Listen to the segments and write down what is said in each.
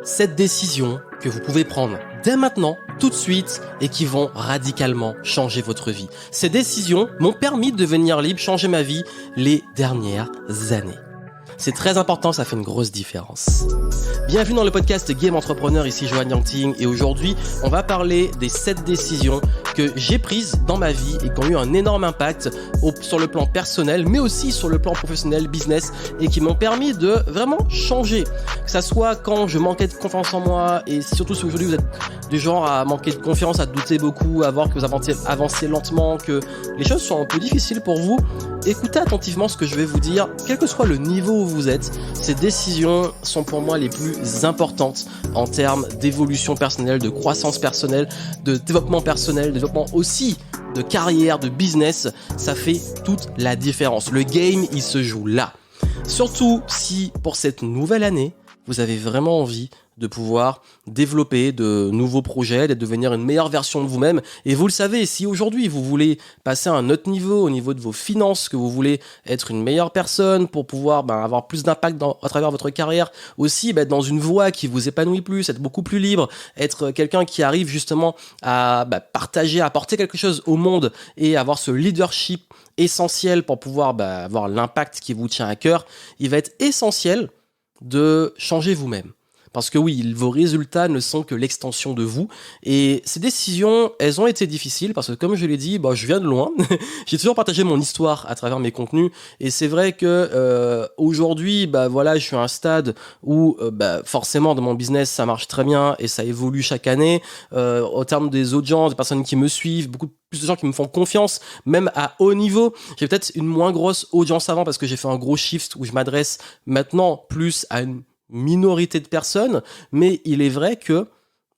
7 décisions que vous pouvez prendre dès maintenant, tout de suite, et qui vont radicalement changer votre vie. Ces décisions m'ont permis de devenir libre, changer ma vie les dernières années. C'est très important, ça fait une grosse différence. Bienvenue dans le podcast Game Entrepreneur, ici Johan Yangting, et aujourd'hui, on va parler des 7 décisions que j'ai prises dans ma vie et qui ont eu un énorme impact sur le plan personnel, mais aussi sur le plan professionnel, business, et qui m'ont permis de vraiment changer. Que ça soit quand je manquais de confiance en moi, et surtout si aujourd'hui vous êtes du genre à manquer de confiance, à douter beaucoup, à voir que vous avancez lentement, que les choses sont un peu difficiles pour vous, écoutez attentivement ce que je vais vous dire, quel que soit le niveau où vous êtes. Ces décisions sont pour moi les plus importantes en termes d'évolution personnelle, de croissance personnelle, de développement personnel, de développement aussi de carrière, de business. Ça fait toute la différence. Le game, il se joue là. Surtout si pour cette nouvelle année, vous avez vraiment envie de pouvoir développer de nouveaux projets, de devenir une meilleure version de vous-même. Et vous le savez, si aujourd'hui vous voulez passer à un autre niveau, au niveau de vos finances, que vous voulez être une meilleure personne pour pouvoir avoir plus d'impact à travers votre carrière, aussi être dans une voie qui vous épanouit plus, être beaucoup plus libre, être quelqu'un qui arrive justement à partager, à apporter quelque chose au monde et avoir ce leadership essentiel pour pouvoir avoir l'impact qui vous tient à cœur, il va être essentiel de changer vous-même. Parce que oui, vos résultats ne sont que l'extension de vous. Et ces décisions, elles ont été difficiles parce que comme je l'ai dit, je viens de loin. J'ai toujours partagé mon histoire à travers mes contenus. Et c'est vrai que aujourd'hui, je suis à un stade où forcément dans mon business, ça marche très bien et ça évolue chaque année. Au terme des audiences, des personnes qui me suivent, beaucoup plus de gens qui me font confiance, même à haut niveau. J'ai peut-être une moins grosse audience avant parce que j'ai fait un gros shift où je m'adresse maintenant plus à une minorité de personnes, mais il est vrai que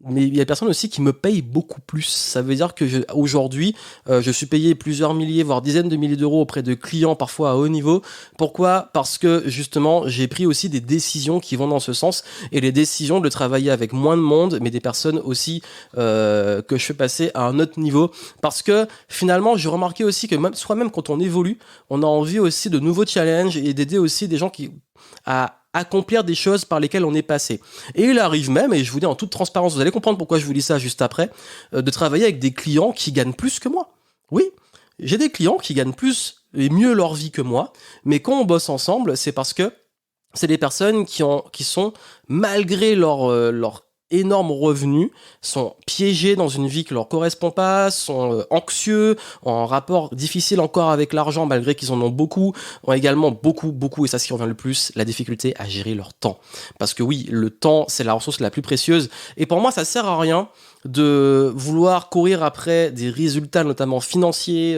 il y a des personnes aussi qui me payent beaucoup plus. Ça veut dire que aujourd'hui, je suis payé plusieurs milliers, voire dizaines de milliers d'euros auprès de clients, parfois à haut niveau. Pourquoi ? Parce que justement, j'ai pris aussi des décisions qui vont dans ce sens, et les décisions de travailler avec moins de monde, mais des personnes aussi que je fais passer à un autre niveau. Parce que finalement, j'ai remarqué aussi que même quand on évolue, on a envie aussi de nouveaux challenges et d'aider aussi des gens à accomplir des choses par lesquelles on est passé. Et il arrive même, et je vous dis en toute transparence, vous allez comprendre pourquoi je vous dis ça juste après, de travailler avec des clients qui gagnent plus que moi. Oui, j'ai des clients qui gagnent plus et mieux leur vie que moi, mais quand on bosse ensemble, c'est parce que c'est des personnes qui sont, malgré leur énormes revenus, sont piégés dans une vie qui leur correspond pas, sont anxieux, ont un rapport difficile encore avec l'argent malgré qu'ils en ont beaucoup, ont également beaucoup, et ça ce qui revient le plus, la difficulté à gérer leur temps. Parce que oui, le temps, c'est la ressource la plus précieuse, et pour moi, ça sert à rien de vouloir courir après des résultats notamment financiers,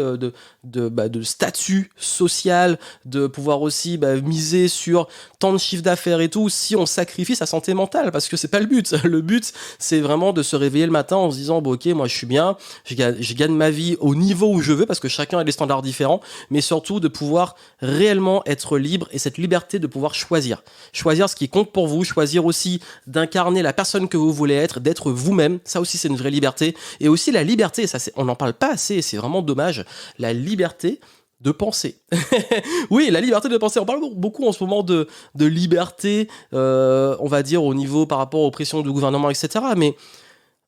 de statut social, de pouvoir aussi miser sur tant de chiffre d'affaires et tout, si on sacrifie sa santé mentale, parce que c'est pas le but. Le but, c'est vraiment de se réveiller le matin en se disant ok, moi je suis bien, je gagne ma vie au niveau où je veux, parce que chacun a des standards différents, mais surtout de pouvoir réellement être libre, et cette liberté de pouvoir choisir ce qui compte pour vous, choisir aussi d'incarner la personne que vous voulez être, d'être vous-même. Ça aussi, c'est une vraie liberté. Et aussi la liberté, on n'en parle pas assez, c'est vraiment dommage, la liberté de penser. Oui, la liberté de penser. On parle beaucoup en ce moment de liberté, on va dire au niveau par rapport aux pressions du gouvernement, etc. Mais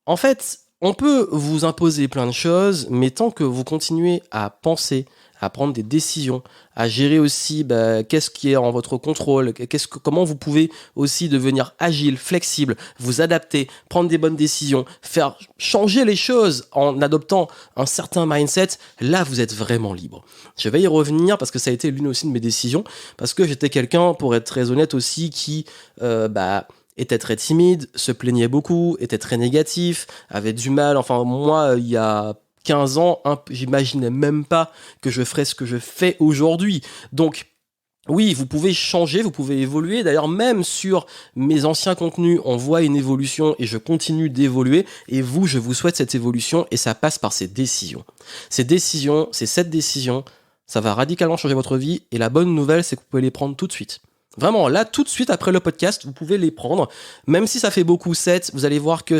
en fait, on peut vous imposer plein de choses, mais tant que vous continuez à penser, à prendre des décisions, à gérer aussi qu'est-ce qui est en votre contrôle, comment vous pouvez aussi devenir agile, flexible, vous adapter, prendre des bonnes décisions, faire changer les choses en adoptant un certain mindset, là vous êtes vraiment libre. Je vais y revenir parce que ça a été l'une aussi de mes décisions, parce que j'étais quelqu'un, pour être très honnête aussi, qui était très timide, se plaignait beaucoup, était très négatif, avait du mal, moi il y a 15 ans, j'imaginais même pas que je ferais ce que je fais aujourd'hui. Donc, oui, vous pouvez changer, vous pouvez évoluer. D'ailleurs, même sur mes anciens contenus, on voit une évolution et je continue d'évoluer. Et vous, je vous souhaite cette évolution et ça passe par ces décisions. Ces 7 décisions, ça va radicalement changer votre vie. Et la bonne nouvelle, c'est que vous pouvez les prendre tout de suite. Vraiment, là, tout de suite, après le podcast, vous pouvez les prendre. Même si ça fait beaucoup 7, vous allez voir que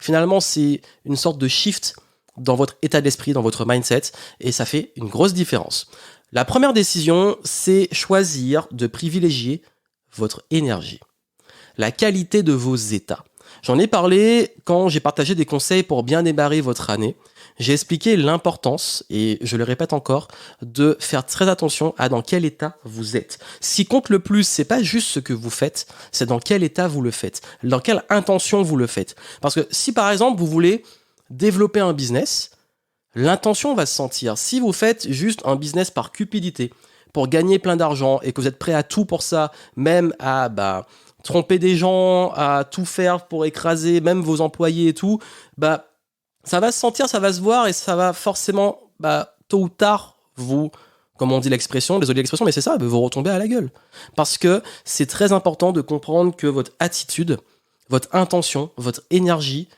finalement, c'est une sorte de shift dans votre état d'esprit, dans votre mindset, et ça fait une grosse différence. La première décision, c'est choisir de privilégier votre énergie. la qualité de vos états. J'en ai parlé quand j'ai partagé des conseils pour bien démarrer votre année. J'ai expliqué l'importance, et je le répète encore, de faire très attention à dans quel état vous êtes. Ce qui compte le plus, c'est pas juste ce que vous faites, c'est dans quel état vous le faites, dans quelle intention vous le faites. Parce que si par exemple vous voulez développer un business, l'intention va se sentir. Si vous faites juste un business par cupidité, pour gagner plein d'argent, et que vous êtes prêt à tout pour ça, même à tromper des gens, à tout faire pour écraser même vos employés et tout, ça va se sentir, ça va se voir, et ça va forcément, tôt ou tard, vous, comme on dit l'expression, désolé l'expression, mais c'est ça, vous retomber à la gueule. Parce que c'est très important de comprendre que votre attitude, votre intention, votre énergie,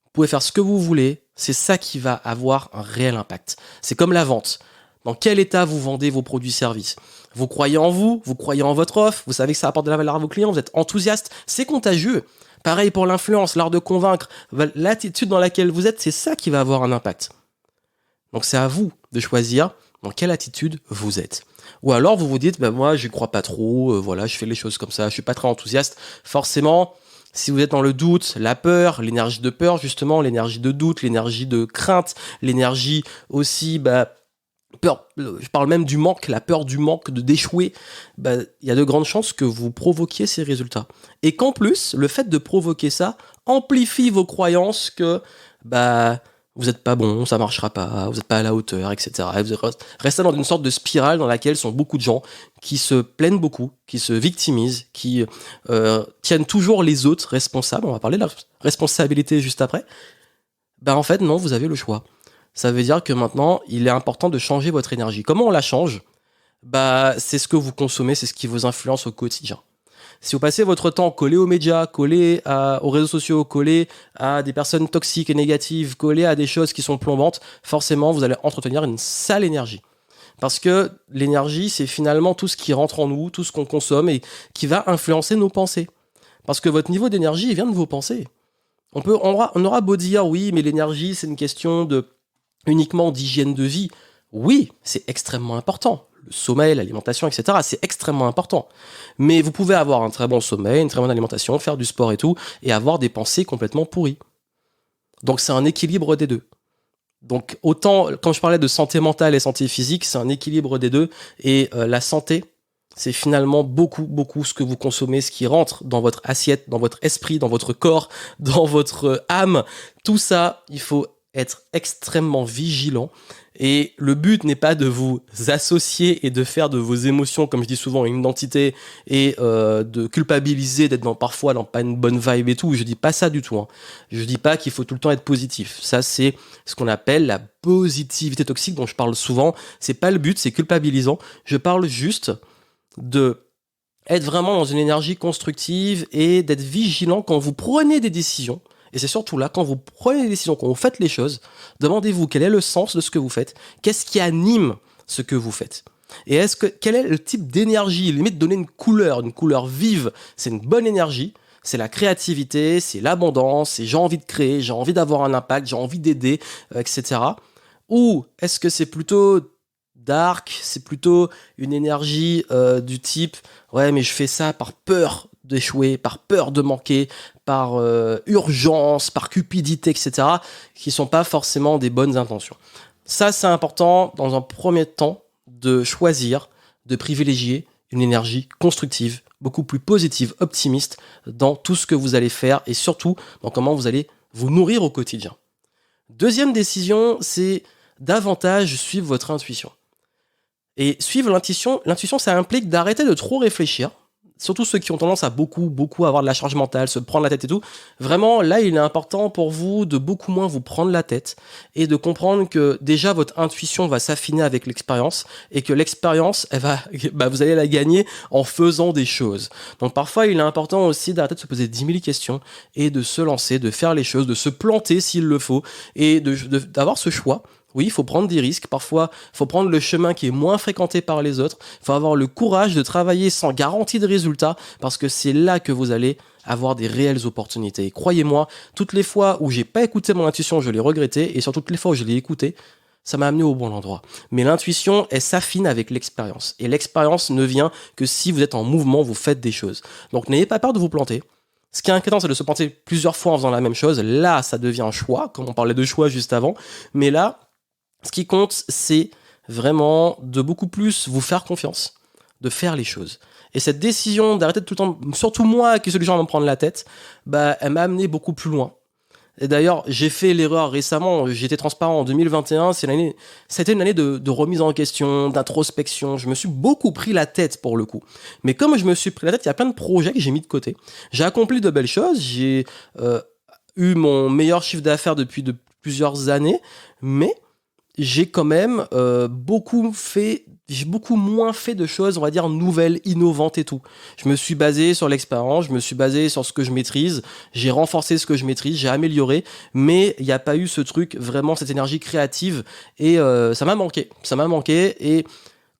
vous pouvez faire ce que vous voulez, c'est ça qui va avoir un réel impact. C'est comme la vente. Dans quel état vous vendez vos produits-services? Vous croyez en vous croyez en votre offre, vous savez que ça apporte de la valeur à vos clients, vous êtes enthousiaste, c'est contagieux. Pareil pour l'influence, l'art de convaincre, l'attitude dans laquelle vous êtes, c'est ça qui va avoir un impact. Donc c'est à vous de choisir dans quelle attitude vous êtes. Ou alors vous vous dites, moi je crois pas trop, voilà, je fais les choses comme ça, je suis pas très enthousiaste. Forcément, si vous êtes dans le doute, la peur, l'énergie de peur justement, l'énergie de doute, l'énergie de crainte, l'énergie aussi, peur, je parle même du manque, la peur du manque, d'échouer, il y a de grandes chances que vous provoquiez ces résultats. Et qu'en plus, le fait de provoquer ça amplifie vos croyances que vous n'êtes pas bon, ça marchera pas, vous n'êtes pas à la hauteur, etc. Et vous restez dans une sorte de spirale dans laquelle sont beaucoup de gens qui se plaignent beaucoup, qui se victimisent, qui tiennent toujours les autres responsables. On va parler de la responsabilité juste après. En fait, non, vous avez le choix. Ça veut dire que maintenant, il est important de changer votre énergie. Comment on la change? C'est ce que vous consommez, c'est ce qui vous influence au quotidien. Si vous passez votre temps collé aux médias, collé aux réseaux sociaux, collé à des personnes toxiques et négatives, collé à des choses qui sont plombantes, forcément, vous allez entretenir une sale énergie. Parce que l'énergie, c'est finalement tout ce qui rentre en nous, tout ce qu'on consomme et qui va influencer nos pensées. Parce que votre niveau d'énergie, il vient de vos pensées. On aura beau dire, oui, mais l'énergie, c'est une question uniquement d'hygiène de vie. Oui, c'est extrêmement important. Le sommeil, l'alimentation, etc., c'est extrêmement important. Mais vous pouvez avoir un très bon sommeil, une très bonne alimentation, faire du sport et tout, et avoir des pensées complètement pourries. Donc c'est un équilibre des deux. Donc autant, quand je parlais de santé mentale et santé physique, c'est un équilibre des deux. Et la santé, c'est finalement beaucoup ce que vous consommez, ce qui rentre dans votre assiette, dans votre esprit, dans votre corps, dans votre âme. Tout ça, il faut être extrêmement vigilant. Et le but n'est pas de vous associer et de faire de vos émotions, comme je dis souvent, une identité et de culpabiliser, d'être parfois dans pas une bonne vibe et tout. Je dis pas ça du tout. Je dis pas qu'il faut tout le temps être positif. Ça, c'est ce qu'on appelle la positivité toxique dont je parle souvent. C'est pas le but, c'est culpabilisant. Je parle juste de être vraiment dans une énergie constructive et d'être vigilant quand vous prenez des décisions. Et c'est surtout là, quand vous prenez des décisions, quand vous faites les choses, demandez-vous quel est le sens de ce que vous faites, qu'est-ce qui anime ce que vous faites. Et quel est le type d'énergie, limite donner une couleur vive, c'est une bonne énergie, c'est la créativité, c'est l'abondance, c'est j'ai envie de créer, j'ai envie d'avoir un impact, j'ai envie d'aider, etc. Ou est-ce que c'est plutôt dark, c'est plutôt une énergie du type ouais mais je fais ça par peur d'échouer, par peur de manquer, par urgence, par cupidité, etc., qui sont pas forcément des bonnes intentions. Ça, c'est important dans un premier temps de choisir, de privilégier une énergie constructive, beaucoup plus positive, optimiste dans tout ce que vous allez faire et surtout dans comment vous allez vous nourrir au quotidien. Deuxième décision, c'est davantage suivre votre intuition. Et suivre l'intuition, ça implique d'arrêter de trop réfléchir, surtout ceux qui ont tendance à beaucoup avoir de la charge mentale, se prendre la tête et tout. Vraiment, là, il est important pour vous de beaucoup moins vous prendre la tête et de comprendre que déjà votre intuition va s'affiner avec l'expérience et que l'expérience, vous allez la gagner en faisant des choses. Donc parfois, il est important aussi d'arrêter de se poser 10 000 questions et de se lancer, de faire les choses, de se planter s'il le faut et d'avoir ce choix. Oui, il faut prendre des risques. Parfois, il faut prendre le chemin qui est moins fréquenté par les autres. Il faut avoir le courage de travailler sans garantie de résultat parce que c'est là que vous allez avoir des réelles opportunités. Et croyez-moi, toutes les fois où j'ai pas écouté mon intuition, je l'ai regretté. Et sur toutes les fois où je l'ai écouté, ça m'a amené au bon endroit. Mais l'intuition, elle s'affine avec l'expérience. Et l'expérience ne vient que si vous êtes en mouvement, vous faites des choses. Donc n'ayez pas peur de vous planter. Ce qui est inquiétant, c'est de se planter plusieurs fois en faisant la même chose. Là, ça devient un choix, comme on parlait de choix juste avant. Mais là, ce qui compte, c'est vraiment de beaucoup plus vous faire confiance, de faire les choses. Et cette décision d'arrêter de tout le temps, surtout moi qui suis du genre à me prendre la tête, elle m'a amené beaucoup plus loin. Et d'ailleurs, j'ai fait l'erreur récemment, j'ai été transparent en 2021, c'était une année de remise en question, d'introspection, je me suis beaucoup pris la tête pour le coup. Mais comme je me suis pris la tête, il y a plein de projets que j'ai mis de côté. J'ai accompli de belles choses, j'ai eu mon meilleur chiffre d'affaires depuis de plusieurs années, mais j'ai quand même j'ai beaucoup moins fait de choses, on va dire, nouvelles, innovantes et tout. Je me suis basé sur l'expérience, je me suis basé sur ce que je maîtrise, j'ai renforcé ce que je maîtrise, j'ai amélioré, mais il n'y a pas eu ce truc, vraiment, cette énergie créative, et ça m'a manqué, et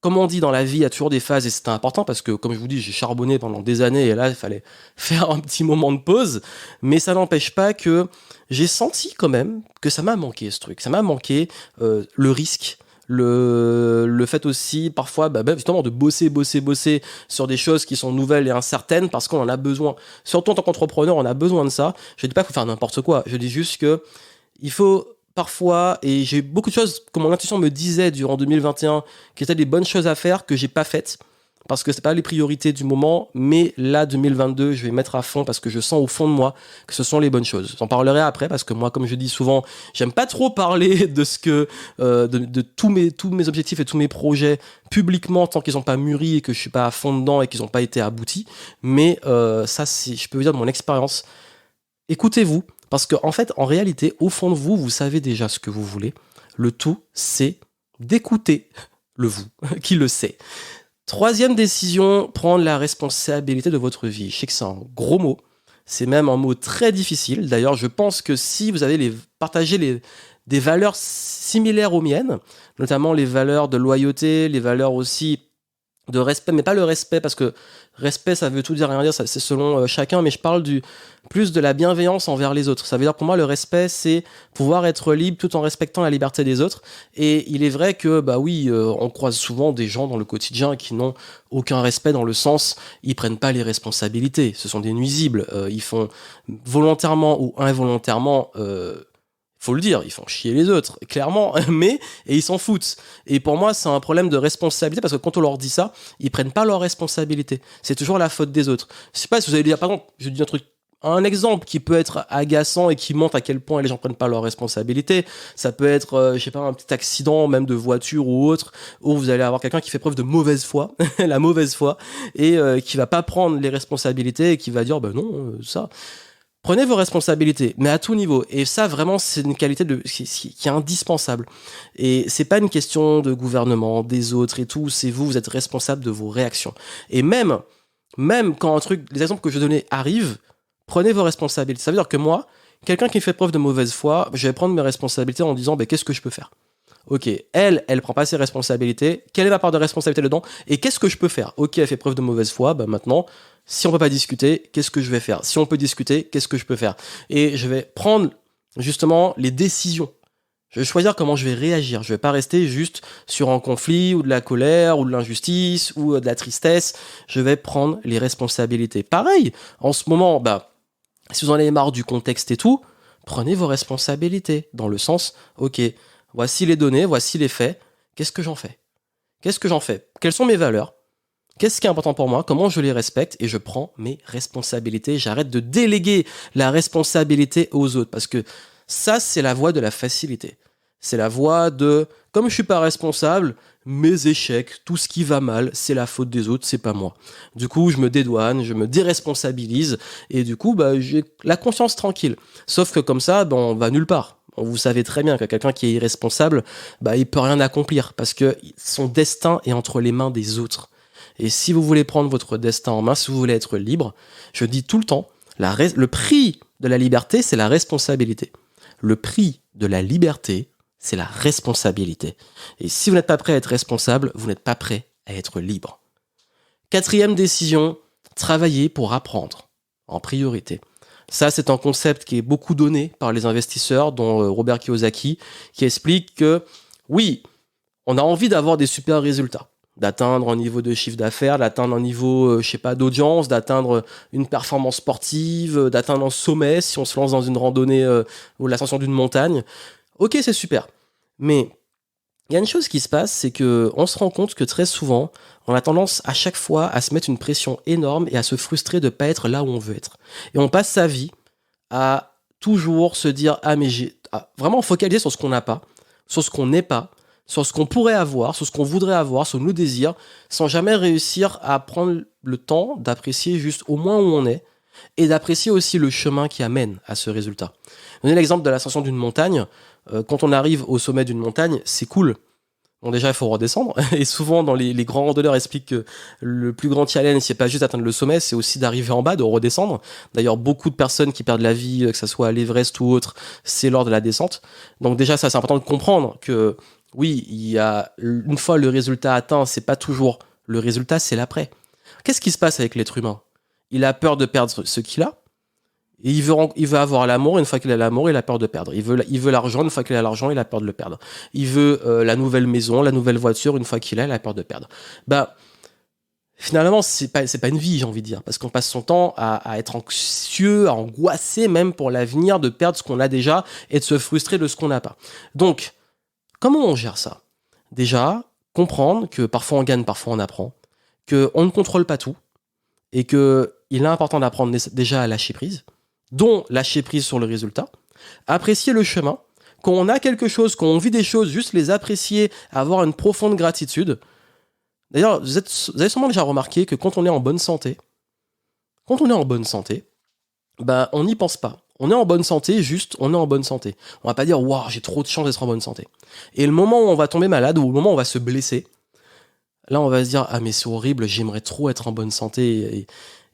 comme on dit dans la vie, il y a toujours des phases, et c'était important, parce que, comme je vous dis, j'ai charbonné pendant des années, et là, il fallait faire un petit moment de pause, mais ça n'empêche pas que j'ai senti quand même que ça m'a manqué, ce truc. Ça m'a manqué le risque, le fait aussi, parfois, justement, de bosser sur des choses qui sont nouvelles et incertaines, parce qu'on en a besoin. Surtout en tant qu'entrepreneur, on a besoin de ça. Je dis pas qu'il faut faire n'importe quoi, je dis juste que il faut parfois, et j'ai beaucoup de choses que mon intuition me disait durant 2021 qui étaient des bonnes choses à faire que j'ai pas faites parce que c'est pas les priorités du moment, mais là 2022 je vais mettre à fond parce que je sens au fond de moi que ce sont les bonnes choses. J'en parlerai après parce que moi, comme je dis souvent, j'aime pas trop parler de ce que de tous mes objectifs et tous mes projets publiquement tant qu'ils ont pas mûri et que je suis pas à fond dedans et qu'ils ont pas été aboutis, mais ça c'est, je peux vous dire de mon expérience, écoutez-vous. Parce qu'en fait, en réalité, au fond de vous, vous savez déjà ce que vous voulez. Le tout, c'est d'écouter le vous, qui le sait. Troisième décision, prendre la responsabilité de votre vie. Je sais que c'est un gros mot. C'est même un mot très difficile. D'ailleurs, je pense que si vous avez partagé des valeurs similaires aux miennes, notamment les valeurs de loyauté, les valeurs aussi de respect, mais pas le respect, parce que respect, ça veut tout dire, rien dire, c'est selon chacun, mais je parle plus de la bienveillance envers les autres. Ça veut dire, pour moi, le respect, c'est pouvoir être libre tout en respectant la liberté des autres. Et il est vrai que, on croise souvent des gens dans le quotidien qui n'ont aucun respect dans le sens, ils prennent pas les responsabilités. Ce sont des nuisibles. Ils font volontairement ou involontairement, faut le dire, ils font chier les autres, clairement, et ils s'en foutent. Et pour moi, c'est un problème de responsabilité, parce que quand on leur dit ça, ils prennent pas leur responsabilité. C'est toujours la faute des autres. Je sais pas si vous allez dire, par exemple, je dis un exemple qui peut être agaçant et qui montre à quel point les gens prennent pas leur responsabilité. Ça peut être, un petit accident, même de voiture ou autre, où vous allez avoir quelqu'un qui fait preuve de mauvaise foi, la mauvaise foi, et qui va pas prendre les responsabilités et qui va dire, ça... Prenez vos responsabilités, mais à tout niveau. Et ça, vraiment, c'est une qualité qui est indispensable. Et c'est pas une question de gouvernement, des autres et tout. C'est vous êtes responsable de vos réactions. Et même quand les exemples que je donnais arrivent, prenez vos responsabilités. Ça veut dire que moi, quelqu'un qui fait preuve de mauvaise foi, je vais prendre mes responsabilités en disant, qu'est-ce que je peux faire ? Ok, elle prend pas ses responsabilités. Quelle est ma part de responsabilité dedans ? Et qu'est-ce que je peux faire ? Ok, elle fait preuve de mauvaise foi. Maintenant, si on peut pas discuter, qu'est-ce que je vais faire ? Si on peut discuter, qu'est-ce que je peux faire ? Et je vais prendre justement les décisions. Je vais choisir comment je vais réagir. Je vais pas rester juste sur un conflit ou de la colère ou de l'injustice ou de la tristesse. Je vais prendre les responsabilités. Pareil, en ce moment, si vous en avez marre du contexte et tout, prenez vos responsabilités dans le sens, ok, voici les données, voici les faits. Qu'est-ce que j'en fais ? Quelles sont mes valeurs ? Qu'est-ce qui est important pour moi ? Comment je les respecte ? Et je prends mes responsabilités. J'arrête de déléguer la responsabilité aux autres. Parce que ça, c'est la voie de la facilité. C'est la voie de, comme je suis pas responsable, mes échecs, tout ce qui va mal, c'est la faute des autres, c'est pas moi. Du coup, je me dédouane, je me déresponsabilise. Et du coup, j'ai la conscience tranquille. Sauf que comme ça, on va nulle part. Vous savez très bien que quelqu'un qui est irresponsable, il peut rien accomplir. Parce que son destin est entre les mains des autres. Et si vous voulez prendre votre destin en main, si vous voulez être libre, je dis tout le temps, le prix de la liberté, c'est la responsabilité. Le prix de la liberté, c'est la responsabilité. Et si vous n'êtes pas prêt à être responsable, vous n'êtes pas prêt à être libre. Quatrième décision, travailler pour apprendre, en priorité. Ça, c'est un concept qui est beaucoup donné par les investisseurs, dont Robert Kiyosaki, qui explique que, oui, on a envie d'avoir des super résultats. d'atteindre un niveau de chiffre d'affaires, d'atteindre un niveau, je sais pas, d'audience, d'atteindre une performance sportive, d'atteindre un sommet si on se lance dans une randonnée ou l'ascension d'une montagne. Ok, c'est super. Mais il y a une chose qui se passe, c'est que on se rend compte que très souvent, on a tendance à chaque fois à se mettre une pression énorme et à se frustrer de pas être là où on veut être. Et on passe sa vie à toujours se dire vraiment focaliser sur ce qu'on n'a pas, sur ce qu'on n'est pas, sur ce qu'on pourrait avoir, sur ce qu'on voudrait avoir, sur nos désirs, sans jamais réussir à prendre le temps d'apprécier juste au moins où on est et d'apprécier aussi le chemin qui amène à ce résultat. Donner l'exemple de l'ascension d'une montagne. Quand on arrive au sommet d'une montagne, c'est cool. Bon, déjà, il faut redescendre. Et souvent, dans les grands randonneurs expliquent que le plus grand challenge, c'est pas juste d'atteindre le sommet, c'est aussi d'arriver en bas, de redescendre. D'ailleurs, beaucoup de personnes qui perdent la vie, que ce soit à l'Everest ou autre, c'est lors de la descente. Donc déjà, ça, c'est important de comprendre que oui, il y a une fois le résultat atteint, c'est pas toujours le résultat, c'est l'après. Qu'est-ce qui se passe avec l'être humain? Il a peur de perdre ce qu'il a. Et il veut avoir l'amour, une fois qu'il a l'amour, il a peur de perdre. Il veut l'argent, une fois qu'il a l'argent, il a peur de le perdre. Il veut la nouvelle maison, la nouvelle voiture, une fois qu'il a, il a peur de perdre. Bah, finalement, c'est pas une vie, j'ai envie de dire, parce qu'on passe son temps à être anxieux, à angoisser même pour l'avenir, de perdre ce qu'on a déjà et de se frustrer de ce qu'on n'a pas. Donc, comment on gère ça? Déjà, comprendre que parfois on gagne, parfois on apprend, qu'on ne contrôle pas tout, et que il est important d'apprendre déjà à lâcher prise, dont lâcher prise sur le résultat, apprécier le chemin, quand on a quelque chose, quand on vit des choses, juste les apprécier, avoir une profonde gratitude. D'ailleurs, vous avez sûrement déjà remarqué que quand on est en bonne santé, bah, on n'y pense pas. On est en bonne santé, juste, on est en bonne santé. On va pas dire, waouh, j'ai trop de chance d'être en bonne santé. Et le moment où on va tomber malade, ou le moment où on va se blesser, là, on va se dire, ah, mais c'est horrible, j'aimerais trop être en bonne santé.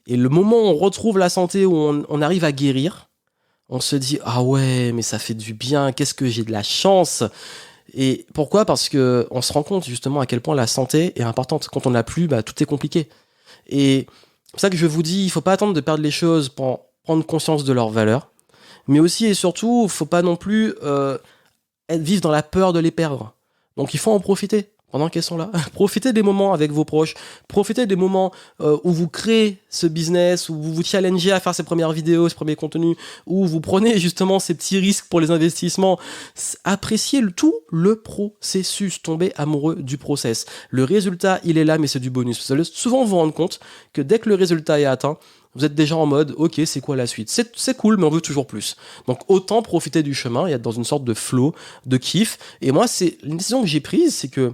Et le moment où on retrouve la santé, où on arrive à guérir, on se dit, ah ouais, mais ça fait du bien, qu'est-ce que j'ai de la chance. Et pourquoi? Parce que on se rend compte justement à quel point la santé est importante. Quand on n'a plus, bah, tout est compliqué. Et c'est pour ça que je vous dis, il faut pas attendre de perdre les choses pour prendre conscience de leur valeur. Mais aussi et surtout, il faut pas non plus vivre dans la peur de les perdre. Donc il faut en profiter pendant qu'elles sont là. Profitez des moments avec vos proches. Profitez des moments où vous créez ce business, où vous vous challengez à faire ces premières vidéos, ces premiers contenus, où vous prenez justement ces petits risques pour les investissements. Appréciez tout le processus. Tombez amoureux du process. Le résultat, il est là, mais c'est du bonus. Vous allez souvent vous rendre compte que dès que le résultat est atteint, vous êtes déjà en mode, ok, c'est quoi la suite? C'est cool, mais on veut toujours plus. Donc autant profiter du chemin et être dans une sorte de flow, de kiff. Et moi, c'est une décision que j'ai prise, c'est que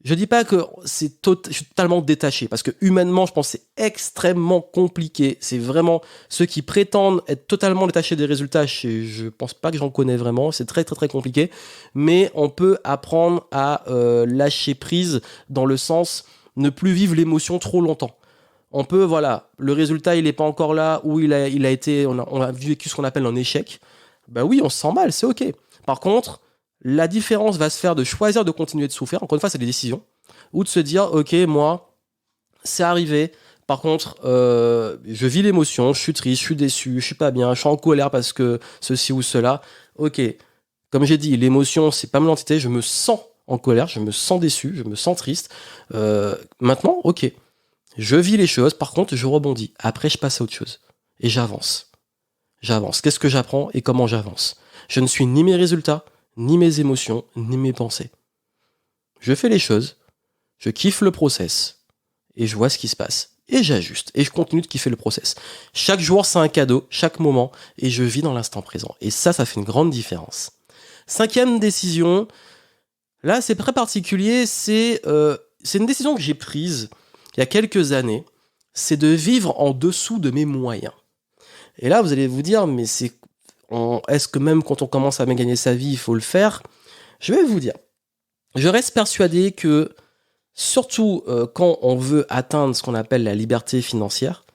je dis pas que je suis totalement détaché, parce que humainement, je pense que c'est extrêmement compliqué. C'est vraiment ceux qui prétendent être totalement détachés des résultats. Je pense pas que j'en connais vraiment. C'est très très très compliqué. Mais on peut apprendre à lâcher prise dans le sens ne plus vivre l'émotion trop longtemps. On peut, voilà, le résultat, il n'est pas encore là, ou il a été, on a vécu ce qu'on appelle un échec. Bah oui, on se sent mal, c'est ok. Par contre, la différence va se faire de choisir de continuer de souffrir. Encore une fois, c'est des décisions. Ou de se dire, ok, moi, c'est arrivé. Par contre, je vis l'émotion, je suis triste, je suis déçu, je suis pas bien, je suis en colère parce que ceci ou cela. Ok, comme j'ai dit, l'émotion, c'est pas mon entité, je me sens en colère, je me sens déçu, je me sens triste. Maintenant, ok. Je vis les choses, par contre, je rebondis. Après, je passe à autre chose. Et j'avance. Qu'est-ce que j'apprends et comment j'avance? Je ne suis ni mes résultats, ni mes émotions, ni mes pensées. Je fais les choses, je kiffe le process, et je vois ce qui se passe. Et j'ajuste, et je continue de kiffer le process. Chaque jour, c'est un cadeau, chaque moment, et je vis dans l'instant présent. Et ça fait une grande différence. 5e décision, là, c'est très particulier, c'est une décision que j'ai prise il y a quelques années, c'est de vivre en dessous de mes moyens. Et là, vous allez vous dire, mais est-ce que même quand on commence à bien gagner sa vie, il faut le faire? Je vais vous dire, je reste persuadé que, surtout quand on veut atteindre ce qu'on appelle la liberté financière,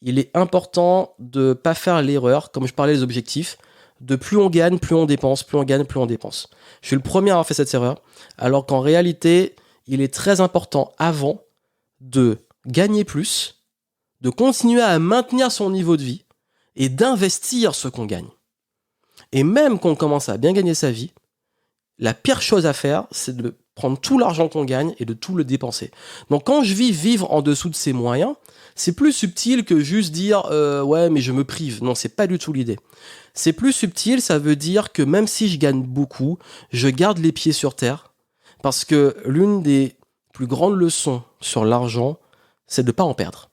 il est important de ne pas faire l'erreur, comme je parlais des objectifs, de plus on gagne, plus on dépense, plus on gagne, plus on dépense. Je suis le premier à avoir fait cette erreur, alors qu'en réalité, il est très important avant de gagner plus, de continuer à maintenir son niveau de vie et d'investir ce qu'on gagne. Et même quand on commence à bien gagner sa vie, la pire chose à faire, c'est de prendre tout l'argent qu'on gagne et de tout le dépenser. Donc quand je vis vivre en dessous de ses moyens, c'est plus subtil que juste dire ouais mais je me prive. Non, c'est pas du tout l'idée. C'est plus subtil, ça veut dire que même si je gagne beaucoup, je garde les pieds sur terre parce que l'une des plus grandes leçons sur l'argent, c'est de ne pas en perdre.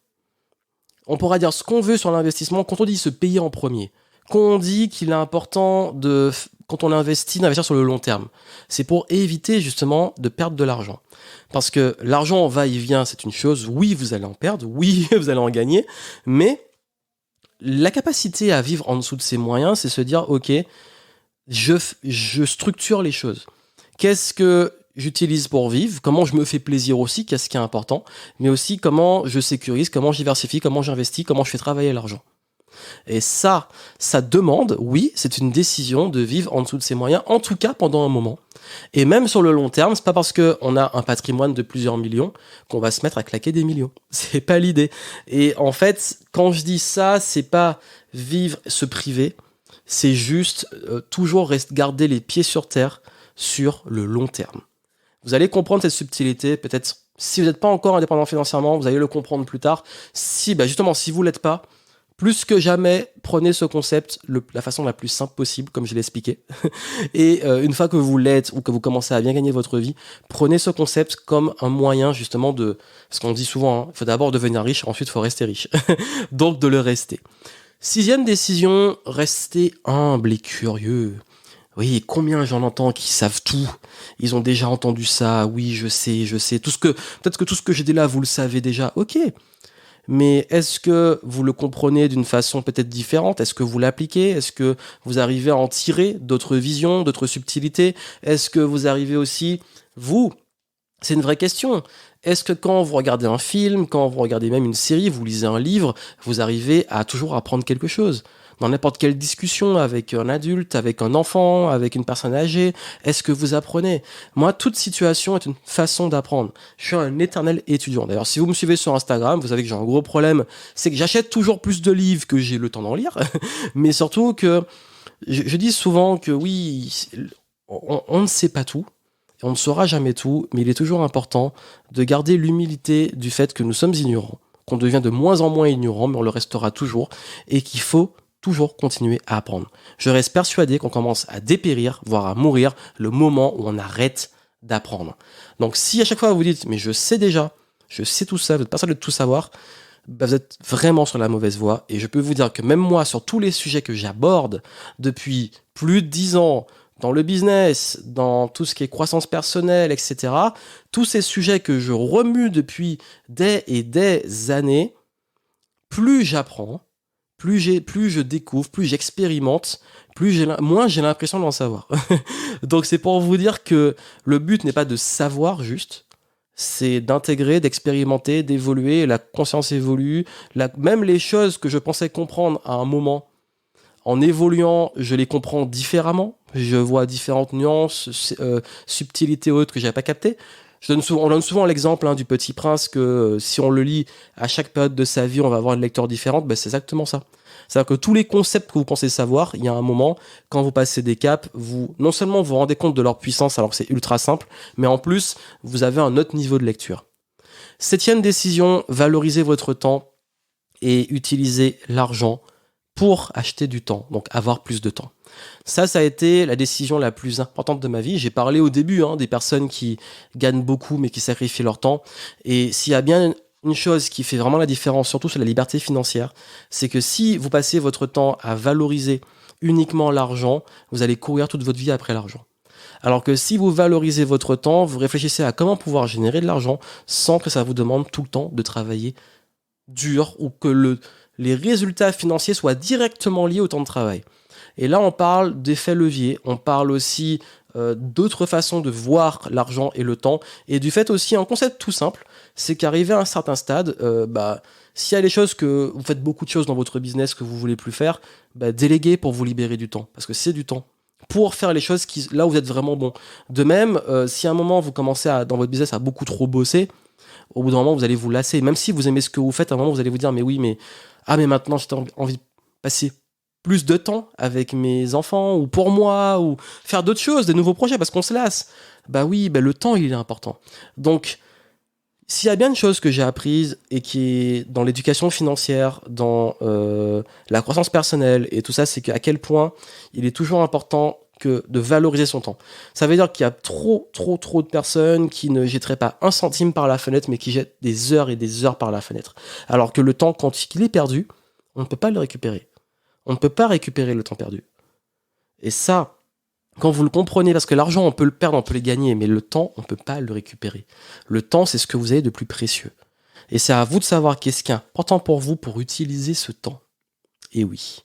On pourra dire ce qu'on veut sur l'investissement quand on dit se payer en premier. Quand on dit qu'il est important quand on investit, d'investir sur le long terme. C'est pour éviter justement de perdre de l'argent. Parce que l'argent va et vient, c'est une chose. Oui, vous allez en perdre. Oui, vous allez en gagner. Mais la capacité à vivre en dessous de ses moyens, c'est se dire, ok, je structure les choses. Qu'est-ce que j'utilise pour vivre, comment je me fais plaisir aussi, qu'est-ce qui est important, mais aussi comment je sécurise, comment je diversifie, comment j'investis, comment je fais travailler l'argent. Et ça demande, oui, c'est une décision de vivre en dessous de ses moyens, en tout cas pendant un moment. Et même sur le long terme, c'est pas parce qu'on a un patrimoine de plusieurs millions qu'on va se mettre à claquer des millions. C'est pas l'idée. Et en fait, quand je dis ça, c'est pas vivre, se priver, c'est juste toujours garder les pieds sur terre sur le long terme. Vous allez comprendre cette subtilité, peut-être si vous n'êtes pas encore indépendant financièrement, vous allez le comprendre plus tard. Si vous l'êtes pas, plus que jamais, prenez ce concept la façon la plus simple possible, comme je l'ai expliqué. Et une fois que vous l'êtes ou que vous commencez à bien gagner votre vie, prenez ce concept comme un moyen justement de... Parce qu'on dit souvent, il faut d'abord devenir riche, ensuite il faut rester riche. Donc de le rester. 6e décision, restez humble et curieux. Oui, combien j'en entends qui savent tout. Ils ont déjà entendu ça. Oui, je sais. Peut-être que tout ce que j'ai dit là, vous le savez déjà. Ok. Mais est-ce que vous le comprenez d'une façon peut-être différente? Est-ce que vous l'appliquez? Est-ce que vous arrivez à en tirer d'autres visions, d'autres subtilités? Est-ce que vous arrivez aussi, c'est une vraie question. Est-ce que quand vous regardez un film, quand vous regardez même une série, vous lisez un livre, vous arrivez à toujours apprendre quelque chose? Dans n'importe quelle discussion avec un adulte, avec un enfant, avec une personne âgée, est-ce que vous apprenez? Moi, toute situation est une façon d'apprendre. Je suis un éternel étudiant. D'ailleurs, si vous me suivez sur Instagram, vous savez que j'ai un gros problème, c'est que j'achète toujours plus de livres que j'ai le temps d'en lire, mais surtout que je dis souvent que oui, on ne sait pas tout, on ne saura jamais tout, mais il est toujours important de garder l'humilité du fait que nous sommes ignorants, qu'on devient de moins en moins ignorants, mais on le restera toujours, et qu'il faut toujours continuer à apprendre. Je reste persuadé qu'on commence à dépérir, voire à mourir, le moment où on arrête d'apprendre. Donc si à chaque fois vous dites « mais je sais déjà, je sais tout ça, vous êtes persuadé de tout savoir », vous êtes vraiment sur la mauvaise voie. Et je peux vous dire que même moi, sur tous les sujets que j'aborde depuis plus de 10 ans, dans le business, dans tout ce qui est croissance personnelle, etc., tous ces sujets que je remue depuis des et des années, plus j'apprends, plus je découvre, plus j'expérimente, moins j'ai l'impression d'en savoir. Donc c'est pour vous dire que le but n'est pas de savoir juste, c'est d'intégrer, d'expérimenter, d'évoluer. La conscience évolue. Même les choses que je pensais comprendre à un moment, en évoluant, je les comprends différemment. Je vois différentes nuances, subtilités autres que je n'avais pas captées. On donne souvent l'exemple du Petit Prince que si on le lit à chaque période de sa vie, on va avoir une lecture différente. C'est exactement ça. C'est-à-dire que tous les concepts que vous pensez savoir, il y a un moment, quand vous passez des caps, non seulement vous vous rendez compte de leur puissance alors que c'est ultra simple, mais en plus, vous avez un autre niveau de lecture. 7e décision, valorisez votre temps et utilisez l'argent pour acheter du temps, donc avoir plus de temps. Ça a été la décision la plus importante de ma vie. J'ai parlé au début des personnes qui gagnent beaucoup mais qui sacrifient leur temps. Et s'il y a bien une chose qui fait vraiment la différence, surtout sur la liberté financière, c'est que si vous passez votre temps à valoriser uniquement l'argent, vous allez courir toute votre vie après l'argent. Alors que si vous valorisez votre temps, vous réfléchissez à comment pouvoir générer de l'argent sans que ça vous demande tout le temps de travailler dur ou que les résultats financiers soient directement liés au temps de travail. Et là, on parle d'effet levier, on parle aussi d'autres façons de voir l'argent et le temps, et du fait aussi, un concept tout simple, c'est qu'arrivé à un certain stade, s'il y a des choses que vous faites beaucoup de choses dans votre business que vous voulez plus faire, déléguez pour vous libérer du temps, parce que c'est du temps pour faire les choses là où vous êtes vraiment bon. De même, si à un moment vous commencez dans votre business à beaucoup trop bosser, au bout d'un moment vous allez vous lasser, même si vous aimez ce que vous faites, à un moment vous allez vous dire mais maintenant j'ai envie de passer plus de temps avec mes enfants ou pour moi ou faire d'autres choses, des nouveaux projets parce qu'on se lasse. Bah oui, bah le temps il est important. Donc s'il y a bien une chose que j'ai apprise et qui est dans l'éducation financière, dans la croissance personnelle et tout ça, c'est qu'à quel point il est toujours important de valoriser son temps. Ça veut dire qu'il y a trop de personnes qui ne jetteraient pas un centime par la fenêtre, mais qui jettent des heures et des heures par la fenêtre. Alors que le temps, quand il est perdu, on ne peut pas le récupérer. On ne peut pas récupérer le temps perdu. Et ça, quand vous le comprenez, parce que l'argent, on peut le perdre, on peut le gagner, mais le temps, on ne peut pas le récupérer. Le temps, c'est ce que vous avez de plus précieux. Et c'est à vous de savoir qu'est-ce qui est important pour vous pour utiliser ce temps. Et oui.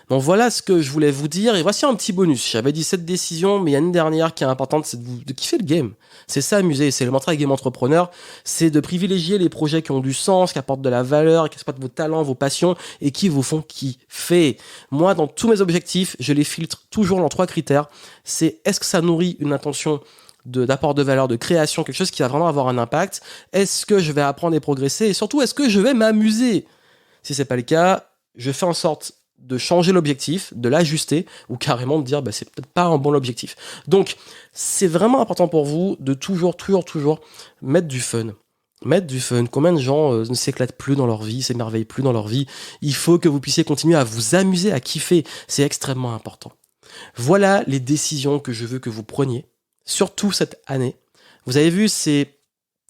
Donc voilà ce que je voulais vous dire. Et voici un petit bonus. J'avais dit cette décision, mais il y a une dernière qui est importante, c'est de kiffer le game. C'est s'amuser. C'est le mantra Game Entrepreneur. C'est de privilégier les projets qui ont du sens, qui apportent de la valeur, qui exploitent vos talents, vos passions et qui vous font kiffer. Moi, dans tous mes objectifs, je les filtre toujours dans 3 critères. C'est est-ce que ça nourrit une intention d'apport de valeur, de création, quelque chose qui va vraiment avoir un impact? Est-ce que je vais apprendre et progresser? Et surtout, est-ce que je vais m'amuser? Si c'est pas le cas, je fais en sorte de changer l'objectif, de l'ajuster, ou carrément de dire bah, c'est peut-être pas un bon objectif. Donc, c'est vraiment important pour vous de toujours mettre du fun. Mettre du fun. Combien de gens ne s'éclatent plus dans leur vie, s'émerveillent plus dans leur vie? Il faut que vous puissiez continuer à vous amuser, à kiffer. C'est extrêmement important. Voilà les décisions que je veux que vous preniez, surtout cette année. Vous avez vu, c'est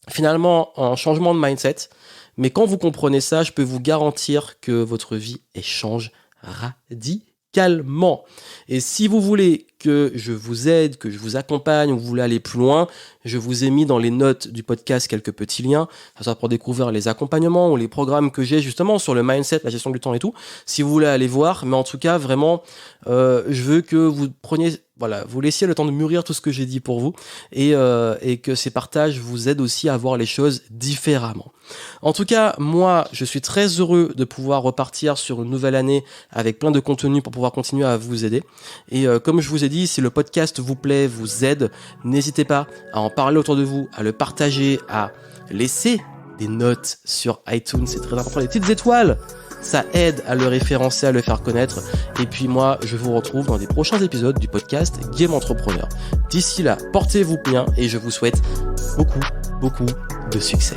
finalement un changement de mindset. Mais quand vous comprenez ça, je peux vous garantir que votre vie change radicalement. Et si vous voulez que je vous aide, que je vous accompagne, ou vous voulez aller plus loin, je vous ai mis dans les notes du podcast quelques petits liens, ça sera pour découvrir les accompagnements ou les programmes que j'ai justement sur le mindset, la gestion du temps et tout, si vous voulez aller voir. Mais en tout cas, vraiment, je veux que vous preniez, voilà, vous laissiez le temps de mûrir tout ce que j'ai dit pour vous et que ces partages vous aident aussi à voir les choses différemment. En tout cas, moi, je suis très heureux de pouvoir repartir sur une nouvelle année avec plein de contenu pour pouvoir continuer à vous aider. Et comme je vous ai dit, si le podcast vous plaît, vous aide, n'hésitez pas à en parler autour de vous, à le partager, à laisser des notes sur iTunes, c'est très important, les petites étoiles. Ça aide à le référencer, à le faire connaître. Et puis moi, je vous retrouve dans des prochains épisodes du podcast Game Entrepreneur. D'ici là, portez-vous bien et je vous souhaite beaucoup de succès.